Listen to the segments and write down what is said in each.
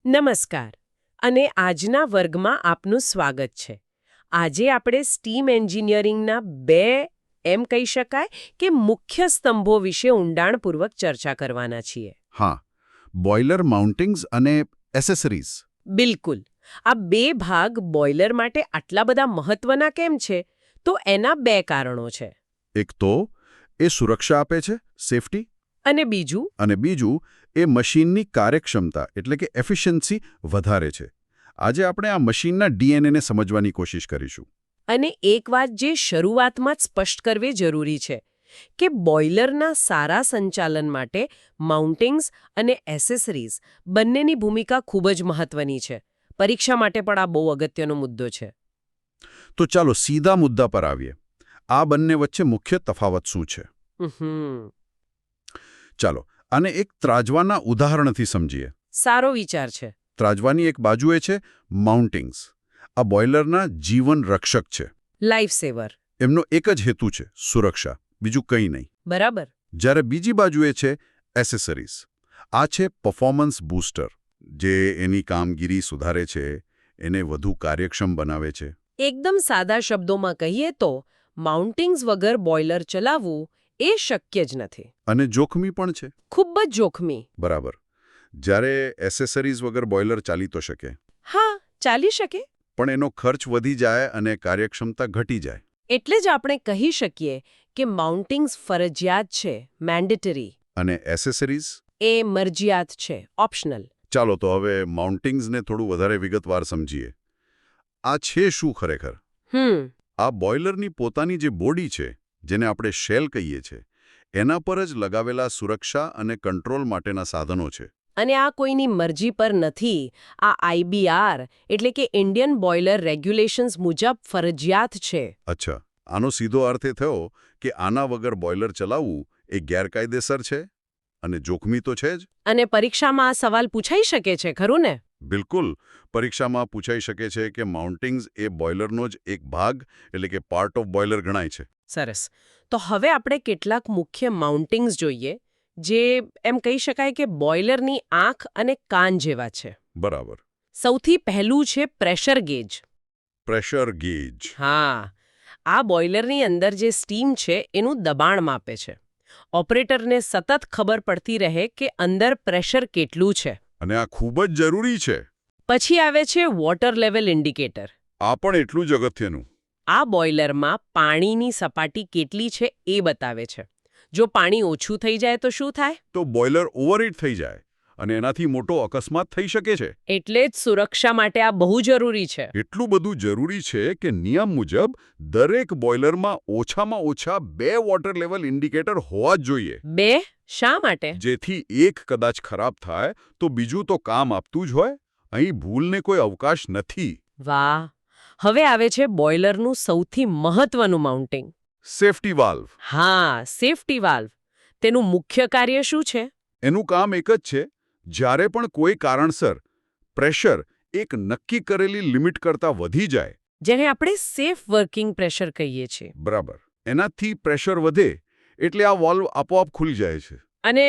નમસ્કાર અને આજના વર્ગમાં આપનું સ્વાગત છે. આજે આપણે સ્ટીમ એન્જિનિયરિંગના બે એમ કહી શકાય કે મુખ્ય સ્તંભો વિશે ઊંડાણપૂર્વક ચર્ચા કરવાના છીએ. હા, બોઇલર માઉન્ટિંગ્સ અને એસેસરીઝ. બિલકુલ. આ બે ભાગ બોઇલર માટે આટલા બધા મહત્વના કેમ છે? તો એના બે કારણો છે. એક તો એ સુરક્ષા આપે છે, સેફટી, અને બીજું એ મશીનની કાર્યક્ષમતા એટલે કે એફિશિયન્સી વધારે છે. આજે આપણે આ મશીનના ડીએનએને સમજવાની કોશિશ કરીશું. અને એક વાત જે શરૂઆતમાં જ સ્પષ્ટ કરવી જરૂરી છે કે બોઇલરના સારા સંચાલન માટે માઉન્ટિંગ્સ અને એસેસરીઝ બંનેની ભૂમિકા ખૂબ જ મહત્વની છે. પરીક્ષા માટે પણ આ બહુ અગત્યનો મુદ્દો છે. તો ચાલો સીધા મુદ્દા પર આવીએ. આ બંને વચ્ચે મુખ્ય તફાવત શું છે? ચાલો આને એક ત્રાજવાના ઉદાહરણથી સમજીએ. સારો વિચાર છે. ત્રાજવાની એક બાજુએ છે માઉન્ટિંગ્સ. આ બોઇલરના જીવન રક્ષક છે. લાઈફ સેવર. એમનો એક જ હેતુ છે સુરક્ષા, બીજું કંઈ નહીં. બરાબર. જ્યારે બીજી બાજુએ છે એસેસરીઝ. આ છે પરફોર્મન્સ બૂસ્ટર, જે એની કામગીરી સુધારે છે, એને વધુ કાર્યક્ષમ બનાવે છે. એકદમ સાદા શબ્દોમાં કહીએ તો માઉન્ટિંગ્સ વગર બોઇલર ચલાવવું એ શક્ય જ નથી. અને જોખમી પણ છે. ખૂબ જ જોખમી. બરાબર. જ્યારે એસેસરીઝ વગર બોઇલર ચાલી તો શકે. હા, ચાલી શકે. પણ એનો ખર્ચ વધી જાય અને કાર્યક્ષમતા ઘટી જાય. એટલે જ આપણે કહી શકીએ કે માઉન્ટિંગ્સ ફરજિયાત છે, મેન્ડેટરી. અને એસેસરીઝ? એ મરજિયાત છે, ઓપ્શનલ. ચાલો તો હવે માઉન્ટિંગ્સને થોડું વધારે વિગતવાર સમજીએ. આ છે શું ખરેખર? આ બોઇલરની પોતાની જે બોડી છે, જેને આપણે શેલ કહીએ છીએ, એના પર જ લગાવેલા સુરક્ષા અને કંટ્રોલ માટેના સાધનો છે. અને આ કોઈની મરજી પર નથી. આ આઈબીઆર એટલે કે ઇન્ડિયન બોઇલર રેગ્યુલેશન્સ મુજબ ફરજિયાત છે. અચ્છા, આનો સીધો અર્થ એ થયો કે આના વગર બોઇલર ચલાવવું એ ગેરકાયદેસર છે અને જોખમી તો છે જ. અને પરીક્ષામાં આ સવાલ પૂછાઈ શકે છે, ખરું ને? બિલકુલ. પરીક્ષામાં પૂછાઈ શકે છે કે માઉન્ટિંગ્સ એ બોઇલરનો જ એક ભાગ એટલે કે પાર્ટ ઓફ બોઇલર ગણાય છે. સરસ. તો હવે આપણે કેટલાક મુખ્ય માઉન્ટિંગ્સ જોઈએ, જે એમ કહી શકાય કે બોઇલરની આંખ અને કાન જેવા છે. બરાબર. સૌથી પહેલું છે પ્રેશર ગેજ. Pressure gauge. હા, આ બોઇલરની અંદર જે સ્ટીમ છે એનું દબાણ માપે છે. ઓપરેટરને સતત ખબર પડતી રહે કે અંદર પ્રેશર કેટલું છે. અને આ ખૂબ જ જરૂરી છે. પછી આવે છે વોટર લેવલ ઇન્ડિકેટર. આ પણ એટલું જ અગત્યનું. આ બોઇલરમાં પાણીની સપાટી કેટલી છે એ બતાવે છે. જો પાણી ઓછું થઈ જાય તો શું થાય? તો બોઇલર ઓવરહીટ થઈ જાય અને એનાથી મોટો અકસ્માત થઈ શકે છે. એટલે જ સુરક્ષા માટે આ બહુ જરૂરી છે. એટલું બધું જરૂરી છે કે નિયમ મુજબ દરેક બોઇલરમાં ઓછામાં ઓછા 2 વોટર લેવલ ઇન્ડિકેટર હોવા જ જોઈએ. 2? શા માટે? જેથી એક કદાચ ખરાબ થાય તો બીજું તો કામ આપતું જ હોય. અહીં ભૂલને કોઈ અવકાશ નથી. વાહ! હવે આવે છે બોઇલરનું સૌથી મહત્વનું માઉન્ટિંગ. Safety valve. હા, સેફટી વાલ્વ. તેનું મુખ્ય કાર્ય શું છે? એનું કામ એક જ છે. જ્યારે પણ કોઈ કારણસર પ્રેશર એક નક્કી કરેલી લિમિટ કરતાં વધી જાય, જેને આપણે સેફ વર્કિંગ પ્રેશર કહીએ છીએ. બરાબર, એનાથી પ્રેશર વધે એટલે આ વાલ્વ આપોઆપ ખુલી જાય છે. અને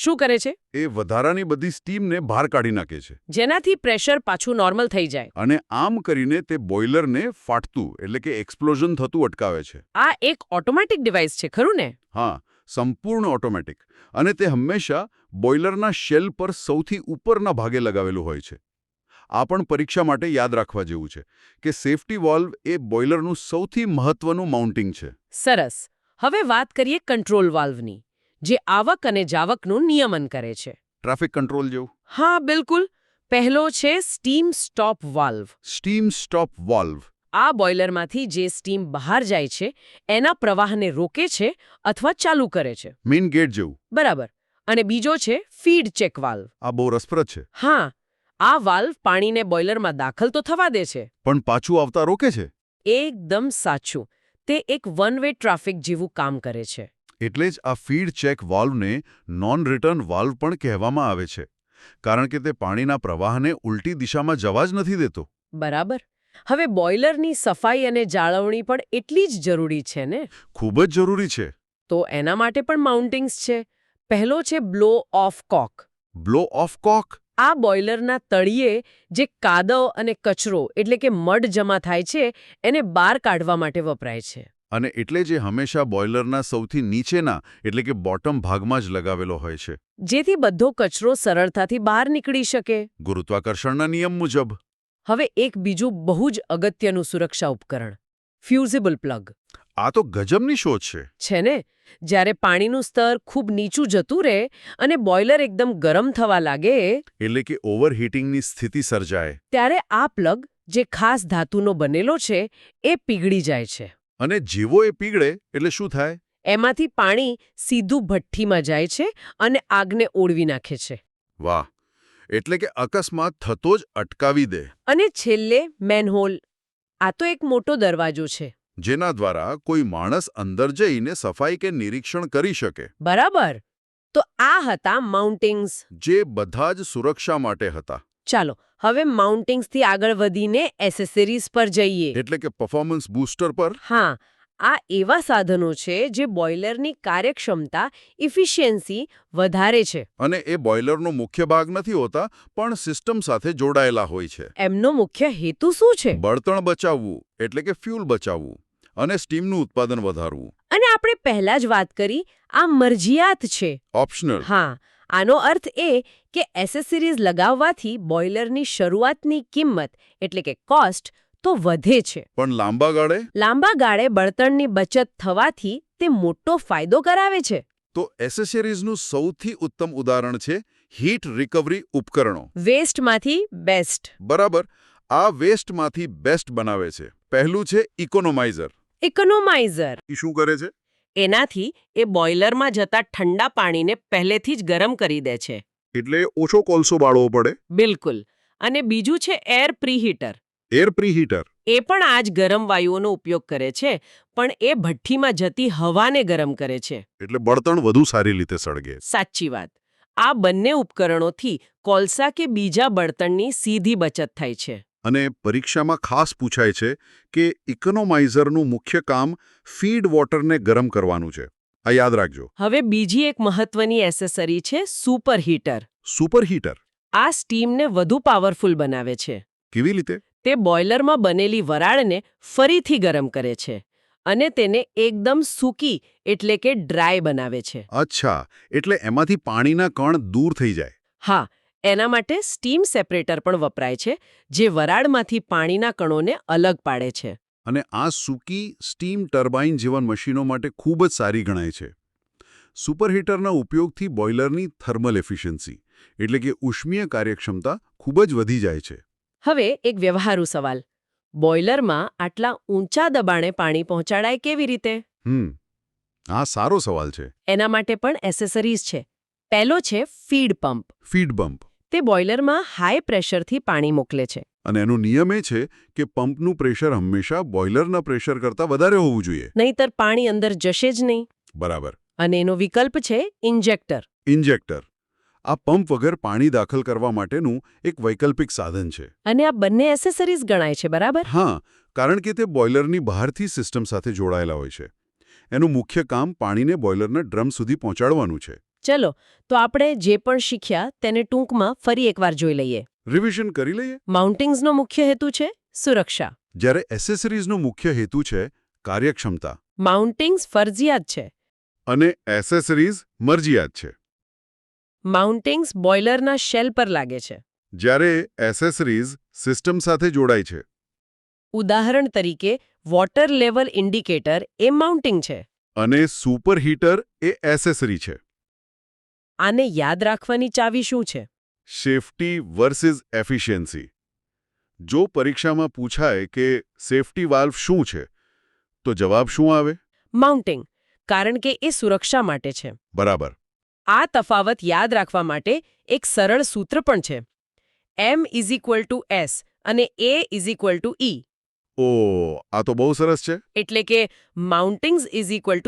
શું કરે છે? એ વધારાની બધી સ્ટીમને બહાર કાઢી નાખે છે. જેનાથી પ્રેશર પાછું નોર્મલ થઈ જાય. અને આમ કરીને તે બોઇલરને ફાટતું એટલે કે એક્સપ્લોઝન થતું અટકાવે છે. આ એક ઓટોમેટિક ડિવાઇસ છે, ખરું ને? હા, સંપૂર્ણ ઓટોમેટિક. અને તે હંમેશા બોઇલરના શેલ પર સૌથી ઉપરના ભાગે લગાવેલું હોય છે. આ પણ પરીક્ષા માટે યાદ રાખવા જેવું છે કે સેફટી વાલ્વ એ બોઇલરનું સૌથી મહત્વનું માઉન્ટિંગ છે. સરસ. હવે વાત કરીએ કંટ્રોલ વાલ્વની, જે આવક અને જાવકનું નિયમન કરે છે. ટ્રાફિક કંટ્રોલ જેવું? હા, બિલકુલ. પહેલો છે steam stop valve. Steam stop valve. આ બોઇલરમાંથી જે સ્ટીમ બહાર જાય છે એના પ્રવાહને રોકે છે અથવા ચાલુ કરે છે. મેઇન ગેટ જેવું? બરાબર. અને બીજો છે ફીડ ચેક વાલ્વ. આ બહુ રસપ્રદ છે. હા, આ વાલ્વ પાણીને બોઇલરમાં દાખલ તો થવા દે છે, પણ પાછું આવતા રોકે છે. એકદમ સાચું. તે એક વન વે ટ્રાફિક જેવું કામ કરે છે. એટલે જ આ ફીડ ચેક વાલ્વને નોન રિટર્ન વાલ્વ પણ કહેવામાં આવે છે, કારણ કે તે પાણીના પ્રવાહને ઉલટી દિશામાં જવા જ નથી દેતો. બરાબર. હવે બોઇલરની સફાઈ અને જાળવણી પણ એટલી જ જરૂરી છે ને? ખૂબ જ જરૂરી છે. તો એના માટે પણ માઉન્ટિંગ્સ છે. પહેલો છે blow off cock. Blow off cock આ બોઇલરના તળિયે જે કાદવ અને કચરો એટલે કે મડ જમા થાય છે એને બહાર કાઢવા માટે વપરાય છે. અને એટલે જે હંમેશા બોઇલરના સૌથી નીચેના એટલે કે બોટમ ભાગમાં જ લગાવેલો હોય છે. જેથી બધો કચરો સરળતાથી બહાર નીકળી શકે. ગુરુત્વાકર્ષણના નિયમ મુજબ. હવે એક બીજું બહુ જ અગત્યનું સુરક્ષા ઉપકરણ ફ્યુઝિબલ પ્લગ. આ તો ગજબની શોધ છે. છે ને? જ્યારે પાણીનું સ્તર ખૂબ નીચું જતું રહે અને બોઇલર એકદમ ગરમ થવા લાગે એટલે કે ઓવરહીટિંગની સ્થિતિ સર્જાય ત્યારે આ પ્લગ જે ખાસ ધાતુનો બનેલો છે એ પીગળી જાય છે. અને જેવો એ પીગળે એટલે શું થાય? એમાંથી પાણી સીધું ભઠ્ઠીમાં જાય છે અને આગને ઓળવી નાખે છે. વાહ! એટલે કે અકસ્માત થતો જ અટકાવી દે. અને છેલ્લે મેનહોલ. આ તો એક મોટો દરવાજો છે. જેના દ્વારા કોઈ માણસ અંદર જઈને સફાઈ કે નિરીક્ષણ કરી શકે. બરાબર. તો આ હતા માઉન્ટિંગ્સ. જે બધા જ સુરક્ષા માટે હતા. ચાલો હવે માઉન્ટિંગ્સથી આગળ વધીને એસેસરીઝ પર જઈએ. એટલે કે પરફોર્મન્સ બૂસ્ટર પર. હા, આ એવા સાધનો છે જે બોઇલરની કાર્યક્ષમતા ઇફિશિયન્સી વધારે છે. અને એ બોઇલરનો મુખ્ય ભાગ નથી હોતા પણ સિસ્ટમ સાથે જોડાયેલા હોય છે. એમનો મુખ્ય હેતુ શું છે? બળતણ બચાવવું એટલે કે ફ્યુલ બચાવવું અને સ્ટીમનું ઉત્પાદન વધારવું. અને આપણે પહેલા જ વાત કરી આ મરજિયાત છે. ઓપ્શનલ. હા, આનો અર્થ એ કે એસેસરીઝ લગાવવાથી બોઇલરની શરૂઆતની કિંમત એટલે કે કોસ્ટ તો વધે છે. પણ લાંબા ગાળે? લાંબા ગાળે બળતણની બચત થવાથી તે મોટો ફાયદો કરાવે છે. તો એસેસરીઝનું સૌથી ઉત્તમ ઉદાહરણ છે હીટ રિકવરી ઉપકરણો. વેસ્ટમાંથી બેસ્ટ. બરાબર. આ વેસ્ટમાંથી બેસ્ટ બનાવે છે. પહેલું છે ઇકોનોમાઇઝર. ઇકોનોમાઇઝર. એ શું કરે છે? એનાથી એ બોઇલરમાં જતા ઠંડા પાણીને પહેલેથી જ ગરમ કરી દે છે. એટલે ઓછો કોલસો બાળવો પડે. બિલકુલ. અને બીજું છે એર પ્રીહીટર. એર પ્રીહીટર. એ પણ આ જ ગરમ વાયુઓનો ઉપયોગ કરે છે પણ એ ભઠ્ઠીમાં જતી હવાને ગરમ કરે છે. એટલે બળતણ વધુ સારી રીતે સળગે. સાચી વાત. આ બંને ઉપકરણોથી કોલસા કે બીજા બળતણની સીધી બચત થાય છે. અને પરીક્ષામાં ખાસ પૂછાય છે કે ઇકોનોમાઇઝરનું મુખ્ય કામ ફીડ વોટરને ગરમ કરવાનું છે. આ યાદ રાખજો. હવે બીજી એક મહત્વની એસેસરી છે સુપરહીટર. સુપરહીટર. આ સ્ટીમને વધુ પાવરફુલ બનાવે છે. કેવી રીતે? તે બોઇલરમાં બનેલી વરાળને ફરીથી ગરમ કરે છે અને તેને એકદમ સૂકી એટલે કે ડ્રાય બનાવે છે. અચ્છા, એટલે એમાંથી પાણીના કણ દૂર થઈ જાય. હા, એના માટે સ્ટીમ સેપરેટર પણ વપરાય છે જે વરાળમાંથી પાણીના કણોને અલગ પાડે છે. અને આ સૂકી સ્ટીમ ટર્બાઇન જેવા મશીનો માટે ખૂબ જ સારી ગણાય છે. સુપરહીટરના ઉપયોગથી બોઇલરની થર્મલ એફિશિયન્સી એટલે કે ઉષ્મીય કાર્યક્ષમતા ખૂબ જ વધી જાય છે. હવે એક વ્યવહારુ સવાલ. બોઇલરમાં આટલા ઊંચા દબાણે પાણી પહોંચાડાય કેવી રીતે? આ સારો સવાલ છે. એના માટે પણ એસેસરીઝ છે. પહેલો છે ફીડ પંપ. Feed pump. તે બોઇલરમાં હાઈ પ્રેશરથી પાણી મોકલે છે. અને એનો નિયમ એ છે કે પંપનું પ્રેશર હંમેશા બોઇલરના પ્રેશર કરતાં વધારે હોવું જોઈએ. નહીંતર પાણી અંદર જશે જ નહીં. બરાબર. અને એનો વિકલ્પ છે ઇન્જેક્ટર. ઇન્જેક્ટર. આ પંપ વગર પાણી દાખલ કરવા માટેનું એક વૈકલ્પિક સાધન છે. અને આ બંને એસેસરીઝ ગણાય છે, બરાબર? હા, કારણ કે તે બોઇલરની બહારથી સિસ્ટમ સાથે જોડાયેલા હોય છે. એનું મુખ્ય કામ પાણીને બોઇલરના ડ્રમ સુધી પહોંચાડવાનું છે. ચલો, તો આપણે જે પણ શીખ્યા તેને ટૂંકમાં ફરી એકવાર જોઈ લઈએ. રિવિઝન કરી લઈએ. માઉન્ટિંગ્સનો મુખ્ય હેતુ છે સુરક્ષા. જ્યારે એસેસરીઝનો મુખ્ય હેતુ છે કાર્યક્ષમતા. માઉન્ટિંગ્સ ફરજિયાત છે. અને એસેસરીઝ મરજિયાત છે. માઉન્ટિંગ્સ બોઇલરના શેલ પર લાગે છે. જ્યારે એસેસરીઝ સિસ્ટમ સાથે જોડાય છે. ઉદાહરણ તરીકે વોટર લેવલ ઇન્ડિકેટર એ માઉન્ટિંગ છે. અને સુપરહીટર એ એસેસરી છે. આને યાદ રાખવાની ચાવી શું છે? Safety versus efficiency. જો પરીક્ષામાં પૂછાય કે સેફટી વાલ્વ શું છે તો જવાબ શું આવે? માઉન્ટિંગ, કારણ કે એ સુરક્ષા માટે છે. બરાબર. આ તફાવત યાદ રાખવા માટે એક સરળ સૂત્ર પણ છે. M=S અને A=E. ઓ, આ તો બહુ સરસ છે. એટલે કે માઉન્ટિંગ્સ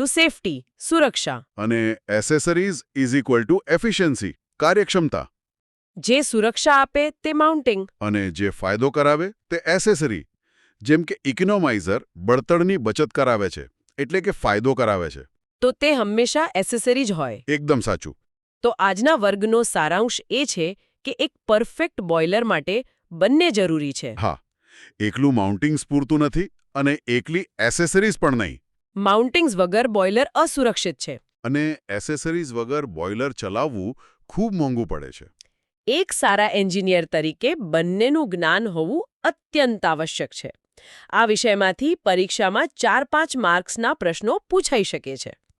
સેફટી, સુરક્ષા. અને એસેસરીઝ એફિશિયન્સી, કાર્યક્ષમતા. જે સુરક્ષા આપે તે માઉન્ટિંગ. અને જે ફાયદો કરાવે તે એસેસરી. જેમ કે ઇકોનોમાઇઝર બળતણની બચત કરાવે છે એટલે કે ફાયદો કરાવે છે. તો તે હંમેશા એસેસરી જ હોય. એકદમ સાચું. તો આજના વર્ગનો સારાંશ એ છે કે એક પરફેક્ટ બોઇલર માટે બંને જરૂરી છે. હા, એકલું માઉન્ટિંગ્સ પૂરતું નથી અને એકલી એસેસરીઝ પણ નહીં. માઉન્ટિંગ્સ વગર બોઇલર અસુરક્ષિત છે. અને એસેસરીઝ વગર બોઇલર ચલાવવું ખૂબ મોંઘું પડે છે. એક સારા એન્જિનિયર તરીકે બંનેનું જ્ઞાન હોવું અત્યંત આવશ્યક છે. આ વિષયમાંથી પરીક્ષામાં 4-5 માર્ક્સના પ્રશ્નો પૂછાઈ શકે છે.